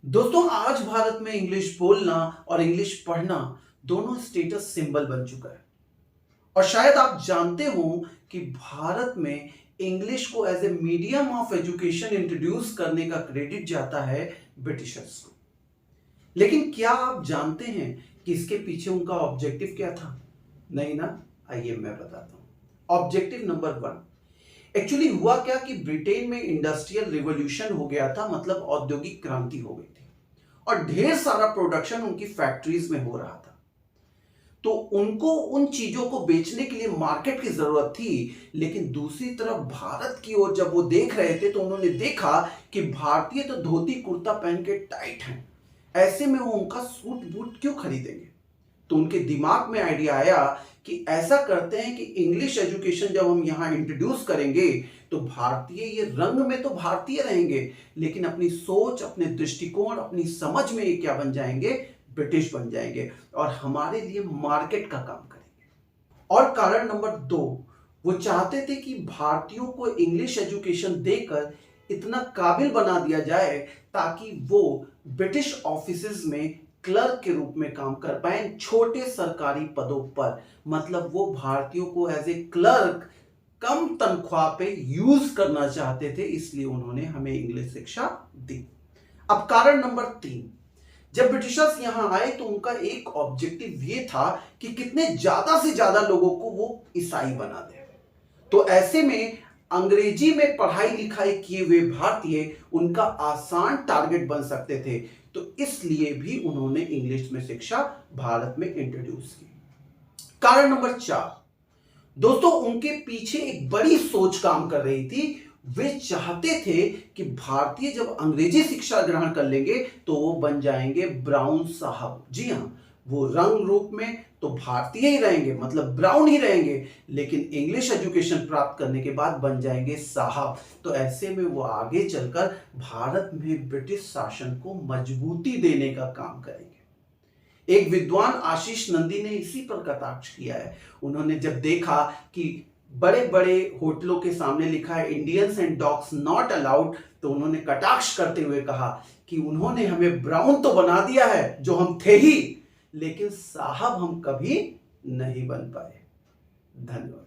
दोस्तों, आज भारत में इंग्लिश बोलना और इंग्लिश पढ़ना दोनों स्टेटस सिंबल बन चुका है। और शायद आप जानते हो कि भारत में इंग्लिश को as a medium of education introduce करने का क्रेडिट जाता है ब्रिटिशर्स को। लेकिन क्या आप जानते हैं कि इसके पीछे उनका ऑब्जेक्टिव क्या था? नहीं ना? आइए मैं बताता हूं। ऑब्जेक्टिव नंबर 1, एक्चुअली हुआ क्या कि ब्रिटेन में इंडस्ट्रियल रिवॉल्यूशन हो गया था, मतलब औद्योगिक क्रांति हो गई थी और ढेर सारा प्रोडक्शन उनकी फैक्ट्रीज में हो रहा था। तो उनको उन चीजों को बेचने के लिए मार्केट की जरूरत थी। लेकिन दूसरी तरफ भारत की ओर जब वो देख रहे थे तो उन्होंने देखा कि भारतीय तो धोती कुर्ता पहन के टाइट हैं, ऐसे में वो उनका सूट बूट क्यों खरीदेंगे? तो उनके दिमाग में आइडिया आया कि ऐसा करते हैं कि इंग्लिश एजुकेशन जब हम यहाँ इंट्रोड्यूस करेंगे तो भारतीय ये रंग में तो भारतीय रहेंगे, लेकिन अपनी सोच, अपने दृष्टिकोण, अपनी समझ में ये क्या बन जाएंगे? ब्रिटिश बन जाएंगे और हमारे लिए मार्केट का काम करेंगे। और कारण नंबर 2, वो चाहते थे कि भारतीयों को इंग्लिश एजुकेशन देकर इतना काबिल बना दिया जाए ताकि वो ब्रिटिश ऑफिसेज में क्लर्क के रूप में काम कर पाए, छोटे सरकारी पदों पर। मतलब वो भारतीयों को एज ए क्लर्क कम तनख्वाह पे यूज करना चाहते थे, इसलिए उन्होंने हमें इंग्लिश शिक्षा दी। अब कारण नंबर 3, जब ब्रिटिशर्स यहां आए तो उनका एक ऑब्जेक्टिव ये था कि कितने ज्यादा से ज्यादा लोगों को वो ईसाई बना दे। तो ऐसे में अंग्रेजी में पढ़ाई लिखाई किए हुए भारतीय उनका आसान टारगेट बन सकते थे। तो इसलिए भी उन्होंने इंग्लिश में शिक्षा भारत में इंट्रोड्यूस की। कारण नंबर 4, दोस्तों उनके पीछे एक बड़ी सोच काम कर रही थी। वे चाहते थे कि भारतीय जब अंग्रेजी शिक्षा ग्रहण कर लेंगे तो वो बन जाएंगे ब्राउन साहब। जी हां, वो रंग रूप में तो भारतीय ही रहेंगे, मतलब ब्राउन ही रहेंगे, लेकिन इंग्लिश एजुकेशन प्राप्त करने के बाद बन जाएंगे साहब। तो ऐसे में वो आगे चलकर भारत में ब्रिटिश शासन को मजबूती देने का काम करेंगे। एक विद्वान आशीष नंदी ने इसी पर कटाक्ष किया है। उन्होंने जब देखा कि बड़े बड़े होटलों के सामने लिखा है Indians and dogs not allowed, तो उन्होंने कटाक्ष करते हुए कहा कि उन्होंने हमें ब्राउन तो बना दिया है जो हम थे ही, लेकिन साहब हम कभी नहीं बन पाए। धन्यवाद।